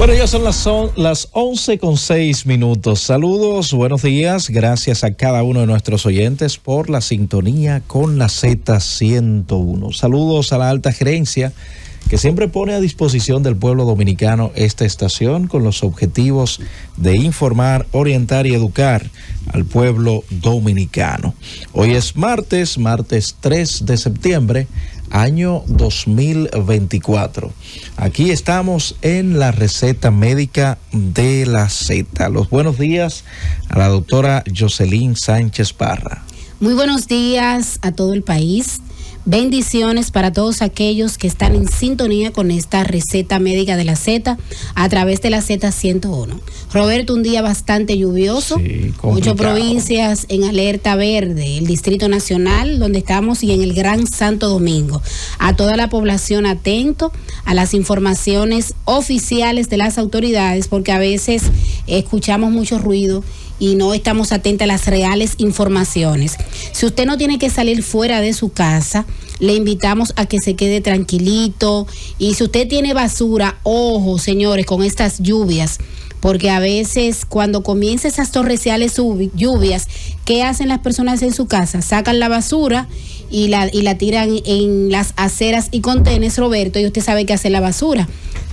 Bueno, ya son las 11:06. Saludos, buenos días. Gracias a cada uno de nuestros oyentes por la sintonía con la Z101. Saludos a la alta gerencia que siempre pone a disposición del pueblo dominicano esta estación con los objetivos de informar, orientar y educar al pueblo dominicano. Hoy es martes 3 de septiembre, año 2024. Aquí estamos en la receta médica de la Z. Los buenos días a la doctora Jocelyn Sánchez Parra. Muy buenos días a todo el país. Bendiciones para todos aquellos que están en sintonía con esta receta médica de la Z a través de la Z101. Roberto, un día bastante lluvioso, sí, 8 provincias en alerta verde, el Distrito Nacional donde estamos y en el Gran Santo Domingo. A toda la población atento a las informaciones oficiales de las autoridades, porque a veces escuchamos mucho ruido y no estamos atentos a las reales informaciones. Si usted no tiene que salir fuera de su casa, le invitamos a que se quede tranquilito. Y si usted tiene basura, ojo, señores, con estas lluvias, porque a veces cuando comienzan esas torrenciales lluvias, ¿qué hacen las personas en su casa? Sacan la basura y la tiran en las aceras y contenes, Roberto, y usted sabe qué hace la basura.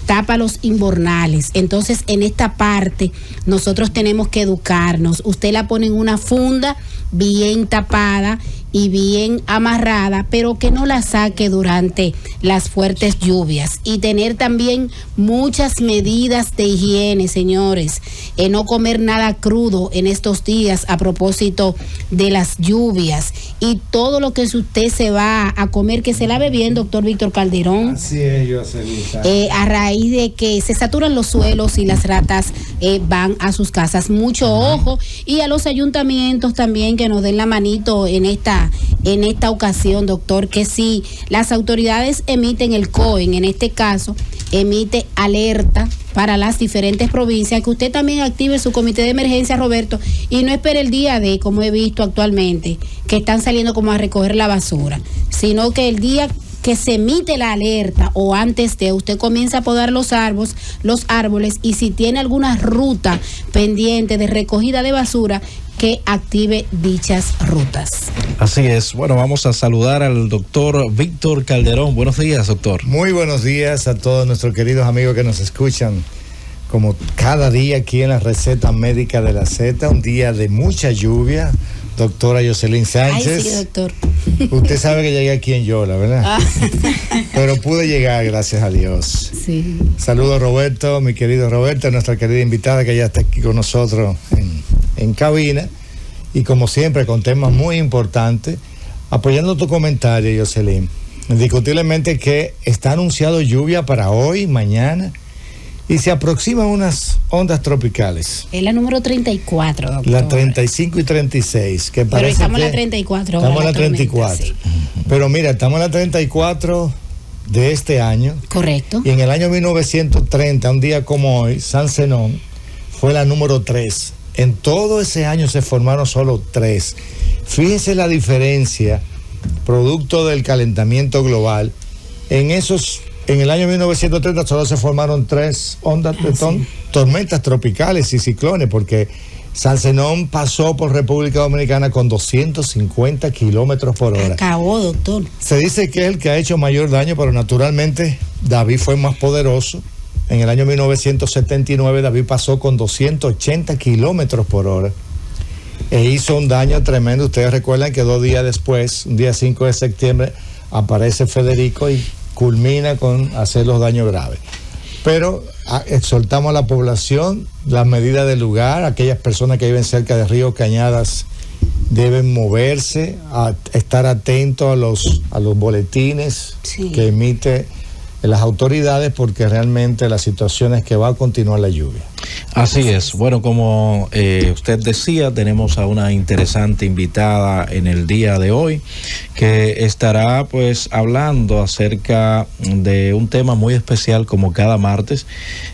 Tapa los invernales. Entonces, en esta parte nosotros tenemos que educarnos. Usted la pone en una funda bien tapada y bien amarrada, pero que no la saque durante las fuertes lluvias. Y tener también muchas medidas de higiene, señores. No comer nada crudo en estos días a propósito de las lluvias. Y todo lo que usted se va a comer, que se lave bien, doctor Víctor Calderón. Así es, Jocelyn. A raíz de que se saturan los suelos y las ratas van a sus casas. Mucho ojo. Y a los ayuntamientos también que nos den la manito en esta ocasión, doctor, que si las autoridades emiten el COEN, en este caso, emite alerta para las diferentes provincias, que usted también active su comité de emergencia, Roberto, y no espere el día de, como he visto actualmente, que están saliendo como a recoger la basura, sino que el día que se emite la alerta o antes de, usted comienza a podar los árboles, y si tiene alguna ruta pendiente de recogida de basura, que active dichas rutas. Así es. Bueno, vamos a saludar al doctor Víctor Calderón. Buenos días, doctor. Muy buenos días a todos nuestros queridos amigos que nos escuchan, como cada día aquí en la receta médica de la Z, un día de mucha lluvia. Doctora Jocelyn Sánchez. Ay, sí, doctor. Usted sabe que llegué aquí en Yola, ¿verdad? Pero pude llegar, gracias a Dios. Sí. Saludos, Roberto, mi querido Roberto, nuestra querida invitada que ya está aquí con nosotros en cabina. Y como siempre, con temas muy importantes. Apoyando tu comentario, Jocelyn, indiscutiblemente que está anunciado lluvia para hoy, mañana, y se aproximan unas ondas tropicales. Es la número 34, doctor. La 35 y 36, que parece. Pero estamos que en la 34. Estamos en la 34. Sí. Pero mira, estamos en la 34 de este año. Correcto. Y en el año 1930, un día como hoy, San Zenón fue la número 3. En todo ese año se formaron solo 3. Fíjese la diferencia, producto del calentamiento global. En el año 1930 solo se formaron 3 ondas de tormentas tropicales y ciclones, porque San Zenón pasó por República Dominicana con 250 kilómetros por hora. Acabó, doctor. Se dice que es el que ha hecho mayor daño, pero naturalmente David fue más poderoso. En el año 1979 David pasó con 280 kilómetros por hora e hizo un daño tremendo. Ustedes recuerdan que 2 días después, un día 5 de septiembre, aparece Federico y culmina con hacer los daños graves. Pero exhortamos a la población, las medidas del lugar, aquellas personas que viven cerca de ríos, cañadas, deben moverse, a estar atentos a los boletines que emite las autoridades, porque realmente la situación es que va a continuar la lluvia. Así es. Bueno, como usted decía, tenemos a una interesante invitada en el día de hoy que estará pues hablando acerca de un tema muy especial como cada martes.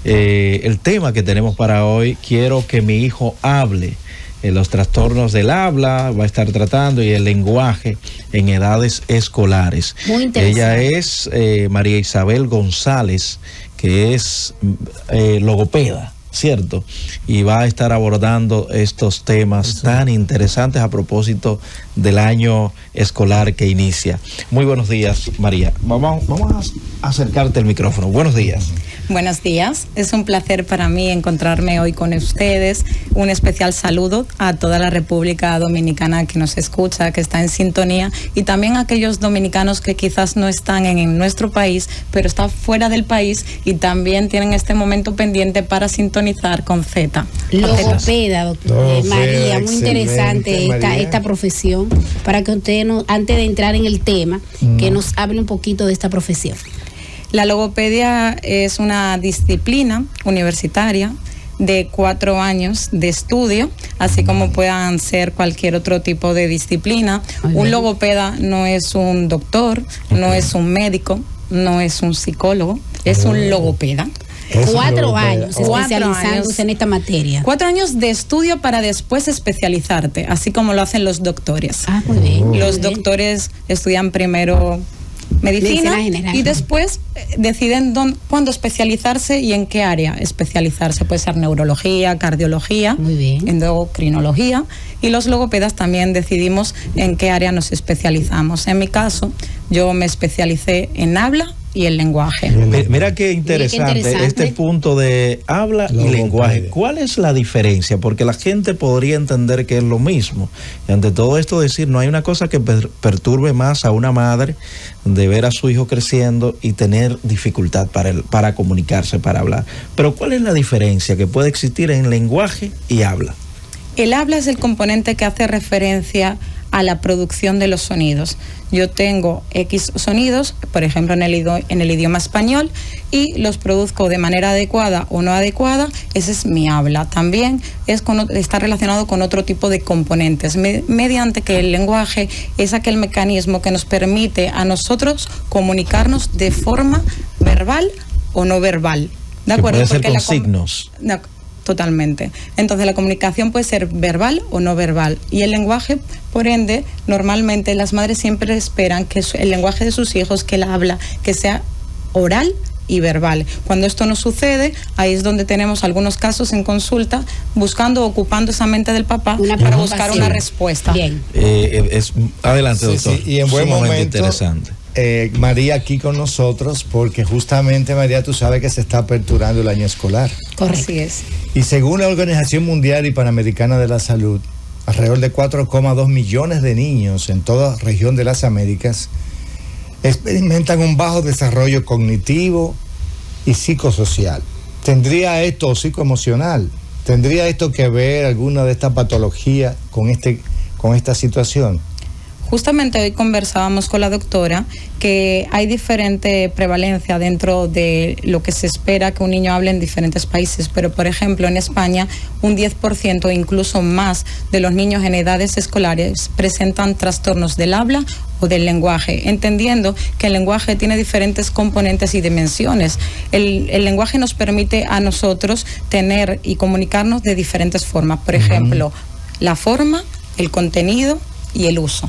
El tema que tenemos para hoy, quiero que mi hijo hable. Los trastornos del habla, va a estar tratando, y el lenguaje en edades escolares. Muy interesante. Ella es María Isabel González, que es logopeda, ¿cierto? Y va a estar abordando estos temas tan interesantes a propósito del año escolar que inicia. Muy buenos días, María. Vamos a acercarte el micrófono. Buenos días. Buenos días, es un placer para mí encontrarme hoy con ustedes. Un especial saludo a toda la República Dominicana que nos escucha, que está en sintonía, y también a aquellos dominicanos que quizás no están en nuestro país, pero están fuera del país y también tienen este momento pendiente para sintonizar con Z. Logopeda, María, muy interesante esta profesión, para que usted, antes de entrar en el tema, que nos hable un poquito de esta profesión. La logopedia es una disciplina universitaria de 4 años de estudio, así como puedan ser cualquier otro tipo de disciplina. Un logopeda no es un doctor, no es un médico, no es un psicólogo, es un logopeda. 4 años especializándose en esta materia. 4 años de estudio para después especializarte, así como lo hacen los doctores. Muy bien. Los doctores estudian primero medicina y después deciden cuándo especializarse y en qué área especializarse. Puede ser neurología, cardiología, endocrinología, y los logopedas también decidimos en qué área nos especializamos. En mi caso, yo me especialicé en habla y el lenguaje. Mira qué interesante este punto de habla y lenguaje. ¿Cuál es la diferencia? Porque la gente podría entender que es lo mismo. Y ante todo esto decir, no hay una cosa que perturbe más a una madre de ver a su hijo creciendo y tener dificultad para comunicarse, para hablar. Pero ¿cuál es la diferencia que puede existir en lenguaje y habla? El habla es el componente que hace referencia a la producción de los sonidos. Yo tengo X sonidos, por ejemplo en el idioma español, y los produzco de manera adecuada o no adecuada. Ese es mi habla. También está relacionado con otro tipo de componentes, mediante que el lenguaje es aquel mecanismo que nos permite a nosotros comunicarnos de forma verbal o no verbal. ¿De acuerdo? Puede ser con signos. Totalmente. Entonces la comunicación puede ser verbal o no verbal, y el lenguaje, por ende, normalmente las madres siempre esperan que el lenguaje de sus hijos, que la habla, que sea oral y verbal. Cuando esto no sucede, ahí es donde tenemos algunos casos en consulta ocupando esa mente del papá para buscar una respuesta. Bien. Adelante, doctor. Sí, y en buen momento interesante. María aquí con nosotros, porque justamente, María, tú sabes que se está aperturando el año escolar. Correcto. Así es. Y según la Organización Mundial y Panamericana de la Salud, alrededor de 4,2 millones de niños en toda región de las Américas experimentan un bajo desarrollo cognitivo y psicosocial. ¿Tendría esto, psicoemocional, tendría esto que ver alguna de estas patologías con esta situación? Justamente hoy conversábamos con la doctora que hay diferente prevalencia dentro de lo que se espera que un niño hable en diferentes países, pero por ejemplo en España un 10% o incluso más de los niños en edades escolares presentan trastornos del habla o del lenguaje, entendiendo que el lenguaje tiene diferentes componentes y dimensiones. El lenguaje nos permite a nosotros tener y comunicarnos de diferentes formas, por ejemplo, la forma, el contenido y el uso.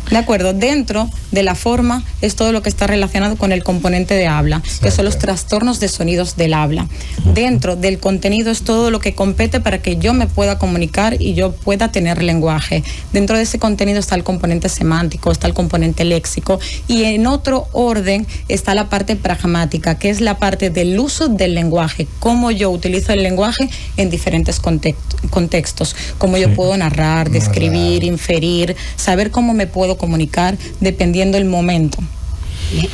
¿De acuerdo? Dentro de la forma es todo lo que está relacionado con el componente de habla, que son los trastornos de sonidos del habla. Dentro del contenido es todo lo que compete para que yo me pueda comunicar y yo pueda tener lenguaje. Dentro de ese contenido está el componente semántico, está el componente léxico, y en otro orden está la parte pragmática, que es la parte del uso del lenguaje, cómo yo utilizo el lenguaje en diferentes contextos, cómo yo puedo narrar, describir, inferir, saber cómo me puedo comunicar dependiendo el momento.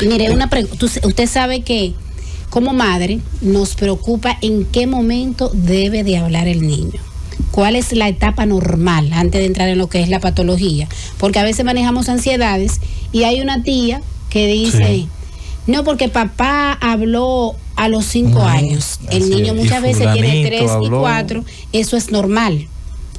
Mire, una pregunta. Usted sabe que como madre nos preocupa en qué momento debe de hablar el niño. ¿Cuál es la etapa normal antes de entrar en lo que es la patología? Porque a veces manejamos ansiedades y hay una tía que dice, no, porque papá habló a los 5 años. El niño muchas veces tiene 3 y 4, eso es normal.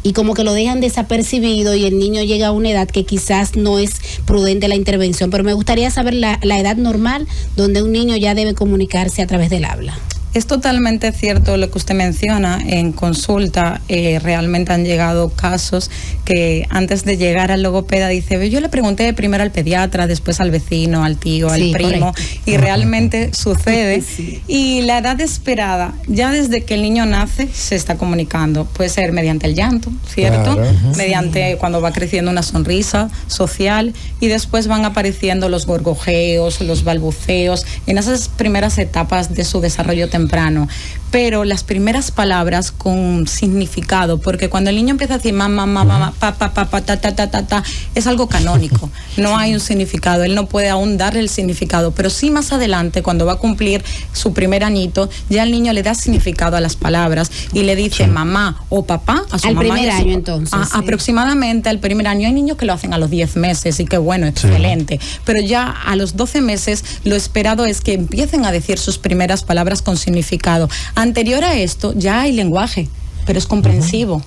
Y como que lo dejan desapercibido y el niño llega a una edad que quizás no es prudente la intervención. Pero me gustaría saber la edad normal donde un niño ya debe comunicarse a través del habla. Es totalmente cierto lo que usted menciona. En consulta realmente han llegado casos que antes de llegar al logopeda dice, yo le pregunté primero al pediatra, después al vecino, al tío, al primo, y realmente sucede. Sí. Y la edad esperada, ya desde que el niño nace, se está comunicando. Puede ser mediante el llanto, ¿cierto? Claro. Mediante cuando va creciendo una sonrisa social, y después van apareciendo los gorgojeos, los balbuceos, en esas primeras etapas de su desarrollo temprano. Pero las primeras palabras con significado, porque cuando el niño empieza a decir mamá, mamá, papá, papá, ta, ta, ta, ta, ta, es algo canónico, no hay un significado, él no puede aún darle el significado, pero sí más adelante, cuando va a cumplir su primer añito, ya el niño le da significado a las palabras y le dice mamá o papá a su mamá. Al primer año, entonces. Aproximadamente al primer año. Hay niños que lo hacen a los 10 meses y que bueno, excelente, pero ya a los 12 meses lo esperado es que empiecen a decir sus primeras palabras con significado. Anterior a esto ya hay lenguaje, pero es comprensivo.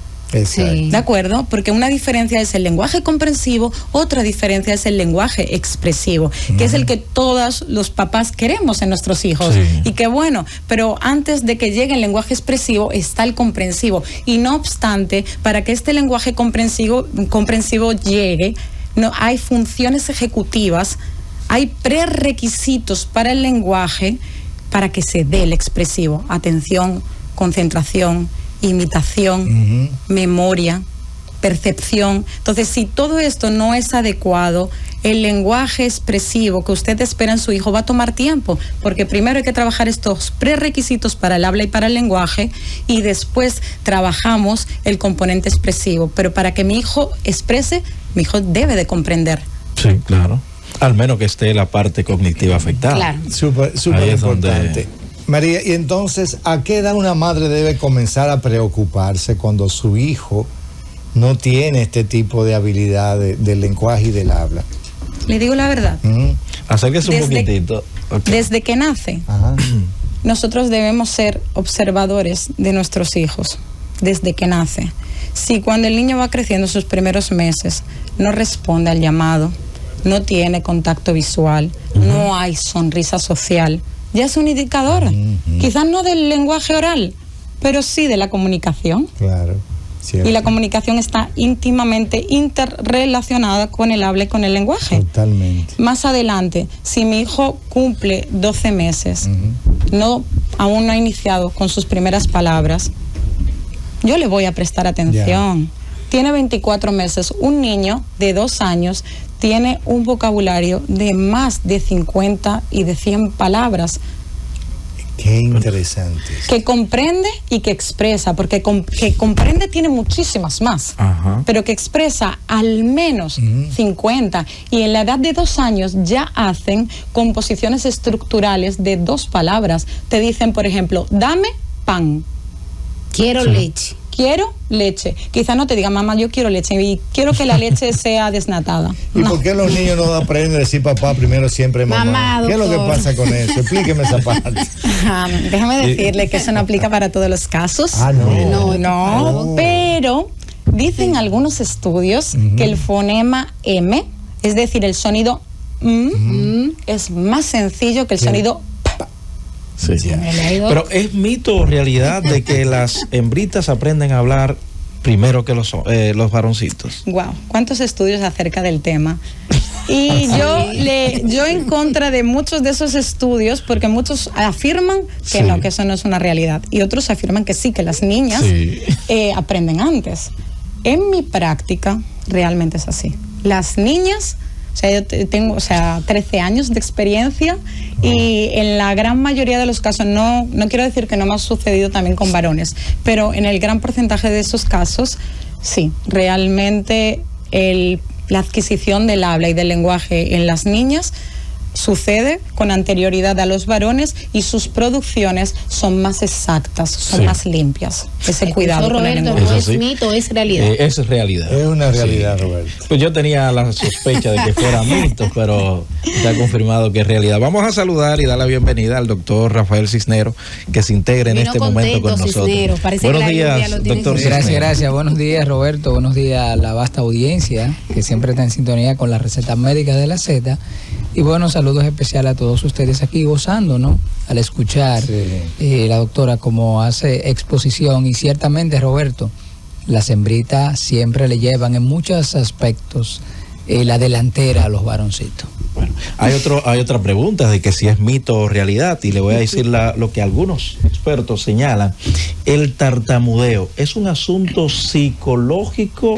Sí. ¿De acuerdo? Porque una diferencia es el lenguaje comprensivo, otra diferencia es el lenguaje expresivo, que es el que todos los papás queremos en nuestros hijos. Y que bueno, pero antes de que llegue el lenguaje expresivo está el comprensivo. Y no obstante, para que este lenguaje comprensivo llegue, no hay funciones ejecutivas, hay prerequisitos para el lenguaje para que se dé el expresivo. Atención, concentración, imitación, memoria, percepción. Entonces, si todo esto no es adecuado, el lenguaje expresivo que usted espera en su hijo va a tomar tiempo, porque primero hay que trabajar estos prerequisitos para el habla y para el lenguaje, y después trabajamos el componente expresivo. Pero para que mi hijo exprese, mi hijo debe de comprender. Sí, claro. Al menos que esté la parte cognitiva afectada. Claro. Súper importante. María, y entonces, ¿a qué edad una madre debe comenzar a preocuparse cuando su hijo no tiene este tipo de habilidad del lenguaje y del habla? Le digo la verdad. Acérquese un poquitito. Desde que nace, nosotros debemos ser observadores de nuestros hijos. Desde que nace. Si cuando el niño va creciendo sus primeros meses no responde al llamado, no tiene contacto visual, no hay sonrisa social, ya es un indicador. Quizás no del lenguaje oral, pero sí de la comunicación. Claro. Cierto. Y la comunicación está íntimamente interrelacionada con el habla y con el lenguaje. Totalmente. Más adelante, si mi hijo cumple 12 meses, aún no ha iniciado con sus primeras palabras, yo le voy a prestar atención. Tiene 24 meses, un niño de 2 años tiene un vocabulario de más de 50 y de 100 palabras. Qué interesante. Que comprende y que expresa, porque que comprende tiene muchísimas más, pero que expresa al menos 50. Y en la edad de 2 años ya hacen composiciones estructurales de 2 palabras. Te dicen, por ejemplo, dame pan. Quiero leche. Quiero leche. Quizá no te diga, mamá, yo quiero leche y quiero que la leche sea desnatada. ¿Y por qué los niños no aprenden a decir papá primero siempre mamá? ¿Qué es lo que pasa con eso? Explíqueme esa parte. Déjame decirle que eso no aplica para todos los casos. No, pero dicen algunos estudios que el fonema M, es decir, el sonido es más sencillo que el sonido Sí. Pero ¿es mito o realidad de que las hembritas aprenden a hablar primero que los varoncitos? Wow, cuántos estudios acerca del tema. Y yo en contra de muchos de esos estudios, porque muchos afirman que no, que eso no es una realidad, y otros afirman que sí, que las niñas aprenden antes. En mi práctica realmente es así. Las niñas, o sea, yo tengo 13 años de experiencia, y en la gran mayoría de los casos, no quiero decir que no me ha sucedido también con varones, pero en el gran porcentaje de esos casos, sí, realmente la adquisición del habla y del lenguaje en las niñas sucede con anterioridad a los varones, y sus producciones son más exactas, son más limpias. Ese cuidado con el lenguaje. No es mito, es realidad. Es realidad. Es una realidad, Roberto. Pues yo tenía la sospecha de que fuera mito, pero se ha confirmado que es realidad. Vamos a saludar y dar la bienvenida al doctor Rafael Cisneros, que se integra en este momento con nosotros. Buenos días, doctor Cisneros. Gracias. Buenos días, Roberto. Buenos días a la vasta audiencia que siempre está en sintonía con las recetas médicas de la Z. Y bueno, saludos saludo especial a todos ustedes aquí gozando, ¿no? Al escuchar la doctora como hace exposición, y ciertamente, Roberto, las hembritas siempre le llevan en muchos aspectos la delantera a los varoncitos. Bueno, hay otra pregunta de que si es mito o realidad, y le voy a decir lo que algunos expertos señalan. ¿El tartamudeo es un asunto psicológico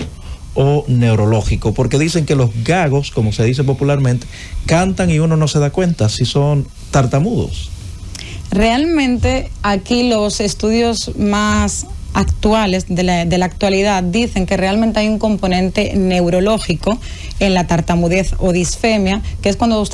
o neurológico? Porque dicen que los gagos, como se dice popularmente, cantan y uno no se da cuenta si son tartamudos. Realmente aquí los estudios más actuales de la actualidad dicen que realmente hay un componente neurológico en la tartamudez o disfemia, que es cuando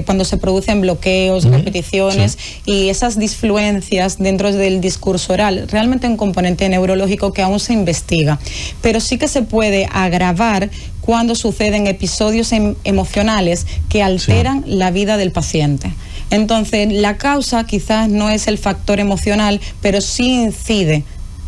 cuando se producen bloqueos, repeticiones y esas disfluencias dentro del discurso oral. Realmente hay un componente neurológico que aún se investiga, pero sí que se puede agravar cuando suceden episodios emocionales que alteran la vida del paciente. Entonces, la causa quizás no es el factor emocional, pero sí incide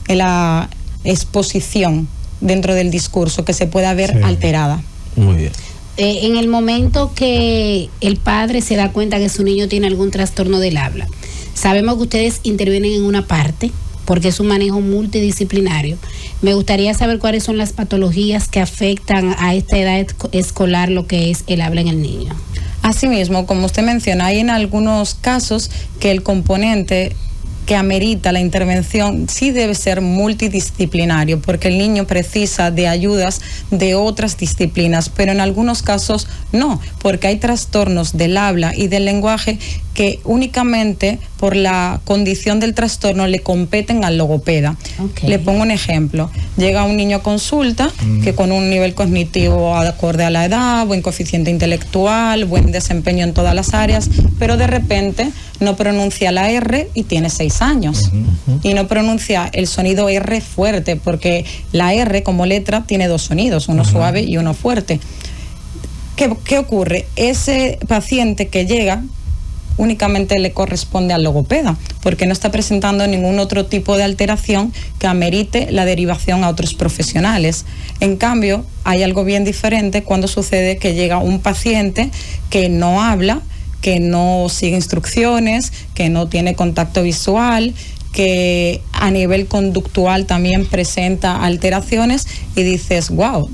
en la exposición dentro del discurso, que se pueda ver alterada. Muy bien. En el momento que el padre se da cuenta que su niño tiene algún trastorno del habla, sabemos que ustedes intervienen en una parte, porque es un manejo multidisciplinario. Me gustaría saber cuáles son las patologías que afectan a esta edad escolar lo que es el habla en el niño. Asimismo, como usted menciona, hay en algunos casos que el componente que amerita la intervención sí debe ser multidisciplinario, porque el niño precisa de ayudas de otras disciplinas, pero en algunos casos no, porque hay trastornos del habla y del lenguaje que únicamente por la condición del trastorno le competen al logopeda. Le pongo un ejemplo. Llega un niño a consulta que con un nivel cognitivo acorde a la edad, buen coeficiente intelectual, buen desempeño en todas las áreas, pero de repente no pronuncia la R y tiene 6 años. Y no pronuncia el sonido R fuerte, porque la R como letra tiene 2 sonidos, uno suave y uno fuerte. ¿Qué ocurre? Ese paciente que llega únicamente le corresponde al logopeda, porque no está presentando ningún otro tipo de alteración que amerite la derivación a otros profesionales. En cambio, hay algo bien diferente cuando sucede que llega un paciente que no habla, que no sigue instrucciones, que no tiene contacto visual, que a nivel conductual también presenta alteraciones, y dices, wow,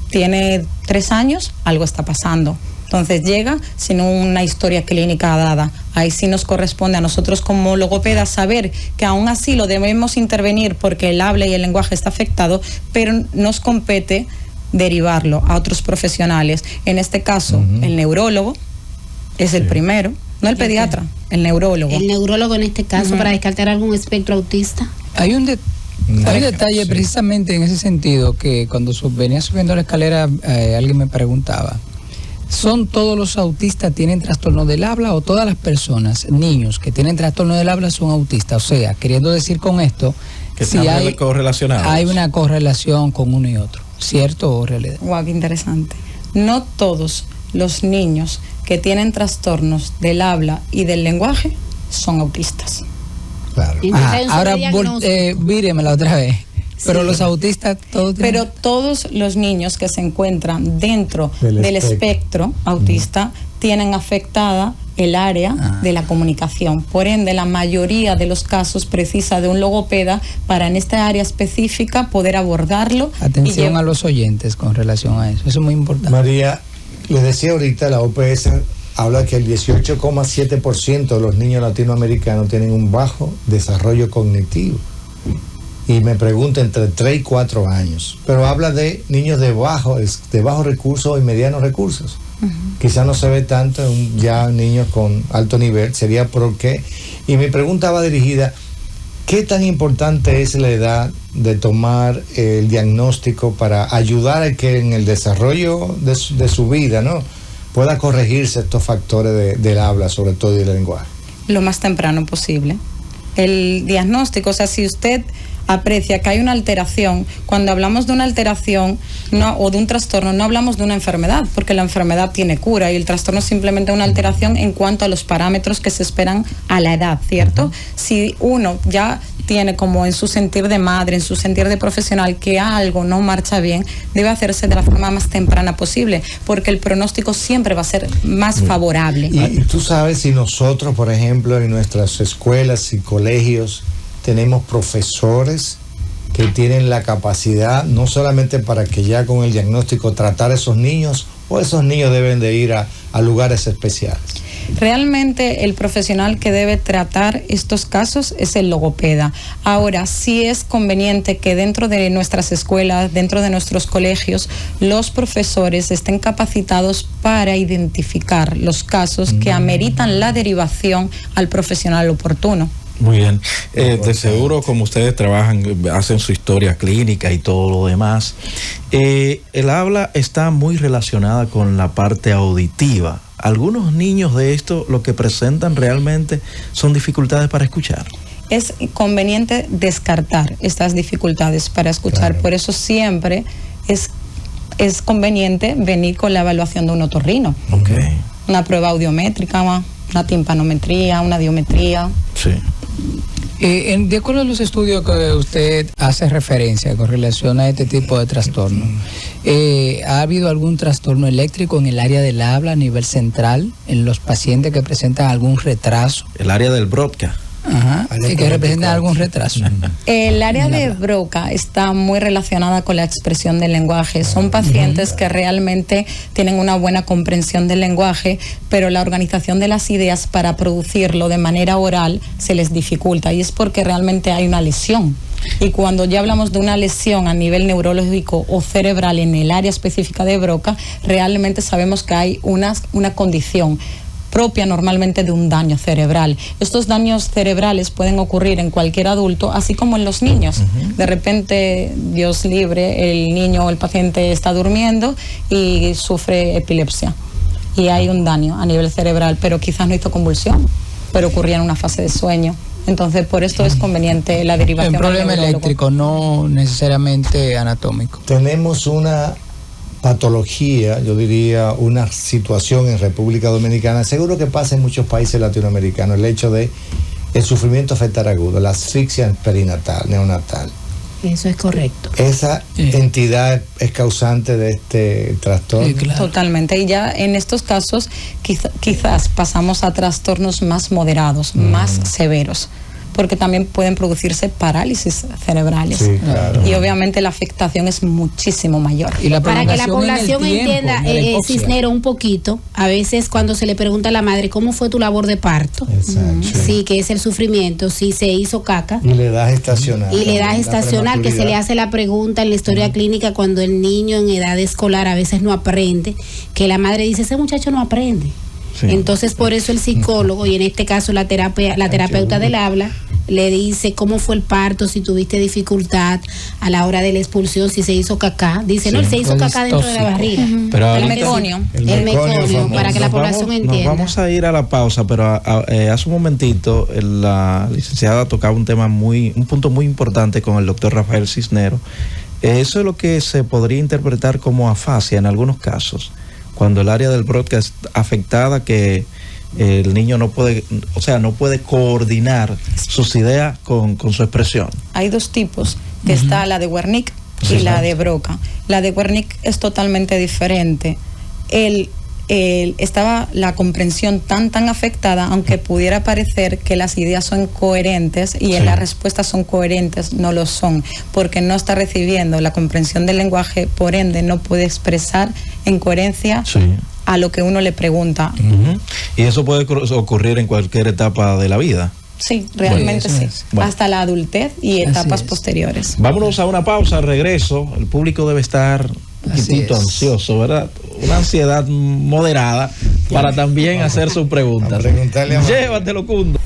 tiene 3 años, algo está pasando. Entonces llega sin una historia clínica dada. Ahí sí nos corresponde a nosotros como logopedas saber que aún así lo debemos intervenir porque el habla y el lenguaje está afectado, pero nos compete derivarlo a otros profesionales. En este caso, el neurólogo es el primero, no el pediatra, el neurólogo. El neurólogo en este caso, para descartar algún espectro autista. Hay un detalle precisamente en ese sentido, que cuando venía subiendo la escalera alguien me preguntaba: ¿son todos los autistas tienen trastorno del habla o todas las personas, niños que tienen trastorno del habla son autistas? O sea, queriendo decir con esto que si hay correlacionados. Hay una correlación con uno y otro, ¿cierto o realidad? Guau, qué interesante. No todos los niños que tienen trastornos del habla y del lenguaje son autistas. Claro. Ahora víremela otra vez. Pero los autistas todos tienen... Pero todos los niños que se encuentran dentro del espectro autista tienen afectada el área de la comunicación. Por ende, la mayoría de los casos precisa de un logopeda para en esta área específica poder abordarlo. Atención a los oyentes con relación a eso. Eso es muy importante. María, le decía ahorita, la OPS habla que el 18,7% de los niños latinoamericanos tienen un bajo desarrollo cognitivo. Y me pregunto, entre 3 y 4 años. Pero habla de niños de bajos recursos y medianos recursos. Quizá no se ve tanto en ya niños con alto nivel. Sería por qué. Y mi pregunta va dirigida: ¿qué tan importante es la edad de tomar el diagnóstico para ayudar a que en el desarrollo de su vida, ¿no?, pueda corregirse estos factores del habla, sobre todo, y del lenguaje? Lo más temprano posible. El diagnóstico, o sea, si usted aprecia que hay una alteración, cuando hablamos de una alteración o de un trastorno, no hablamos de una enfermedad, porque la enfermedad tiene cura y el trastorno es simplemente una alteración en cuanto a los parámetros que se esperan a la edad, ¿cierto? Si uno ya tiene como en su sentir de madre, en su sentir de profesional, que algo no marcha bien, debe hacerse de la forma más temprana posible, porque el pronóstico siempre va a ser más favorable. Y tú sabes si nosotros, por ejemplo, en nuestras escuelas y colegios tenemos profesores que tienen la capacidad no solamente para que ya con el diagnóstico tratar a esos niños, o esos niños deben de ir a lugares especiales. Realmente el profesional que debe tratar estos casos es el logopeda. Ahora, sí es conveniente que dentro de nuestras escuelas, dentro de nuestros colegios, los profesores estén capacitados para identificar los casos que ameritan la derivación al profesional oportuno. Muy bien. De seguro, como ustedes trabajan, hacen su historia clínica y todo lo demás, el habla está muy relacionada con la parte auditiva. Algunos niños de esto lo que presentan realmente son dificultades para escuchar. Es conveniente descartar estas dificultades para escuchar, por eso siempre es conveniente venir con la evaluación de un otorrino. Okay. Una prueba audiométrica, una timpanometría, una diometría. Sí. De acuerdo a los estudios que usted hace referencia con relación a este tipo de trastorno, ¿ha habido algún trastorno eléctrico en el área del habla a nivel central, en los pacientes que presentan algún retraso? El área del Broca. Ajá, y que representa algún retraso. El área de Broca está muy relacionada con la expresión del lenguaje. Son pacientes que realmente tienen una buena comprensión del lenguaje, pero la organización de las ideas para producirlo de manera oral se les dificulta, y es porque realmente hay una lesión. Y cuando ya hablamos de una lesión a nivel neurológico o cerebral en el área específica de Broca, realmente sabemos que hay una condición propia normalmente de un daño cerebral. Estos daños cerebrales pueden ocurrir en cualquier adulto, así como en los niños. De repente, Dios libre, el niño o el paciente está durmiendo y sufre epilepsia. Y hay un daño a nivel cerebral, pero quizás no hizo convulsión, pero ocurría en una fase de sueño. Entonces, por esto es conveniente la derivación. El problema eléctrico, no necesariamente anatómico. Tenemos una patología, yo diría una situación en República Dominicana, seguro que pasa en muchos países latinoamericanos, el hecho de el sufrimiento fetal agudo, la asfixia perinatal, neonatal. Eso es correcto. Esa entidad es causante de este trastorno. Sí, claro. Totalmente. Y ya en estos casos quizás pasamos a trastornos más moderados, más severos, porque también pueden producirse parálisis cerebrales. Sí, claro. Y obviamente la afectación es muchísimo mayor. Y la Para que la prolongación población en el tiempo, entienda, en la hipoxia. Cisnero, un poquito, a veces cuando se le pregunta a la madre cómo fue tu labor de parto, Exacto. sí, que es el sufrimiento, si se hizo caca, Y le da gestacional. y le da La gestacional, que se le prematuridad. hace la pregunta en la historia clínica cuando el niño en edad escolar a veces no aprende, que la madre dice, ese muchacho no aprende. Sí. Entonces, por eso el psicólogo, y en este caso la terapeuta del habla, le dice cómo fue el parto, si tuviste dificultad a la hora de la expulsión, si se hizo cacá. Dice, no, él se hizo cacá dentro de la barriga. Pero El ahorita- meconio. El meconio, famoso. para que la población Nos entienda. vamos a ir a la pausa, pero hace un momentito la licenciada tocaba un punto muy importante con el doctor Rafael Cisnero. Eso es lo que se podría interpretar como afasia en algunos casos, cuando el área del broadcast afectada, que el niño no puede coordinar sus ideas con su expresión. Hay dos tipos, que está la de Wernicke y la de Broca. La de Wernicke es totalmente diferente. Estaba la comprensión tan afectada, aunque pudiera parecer que las ideas son coherentes y las respuestas son coherentes, no lo son, porque no está recibiendo la comprensión del lenguaje, por ende no puede expresar en coherencia a lo que uno le pregunta. Y eso puede ocurrir en cualquier etapa de la vida. Sí, realmente Bueno, sí. eso es. Bueno. Hasta la adultez y Así etapas es. posteriores. Vámonos a una pausa, al regreso. El público debe estar un Así poquito es. ansioso, ¿verdad? Una ansiedad moderada para también hacer sus preguntas. A preguntarle a María. Llévatelo, Cundo.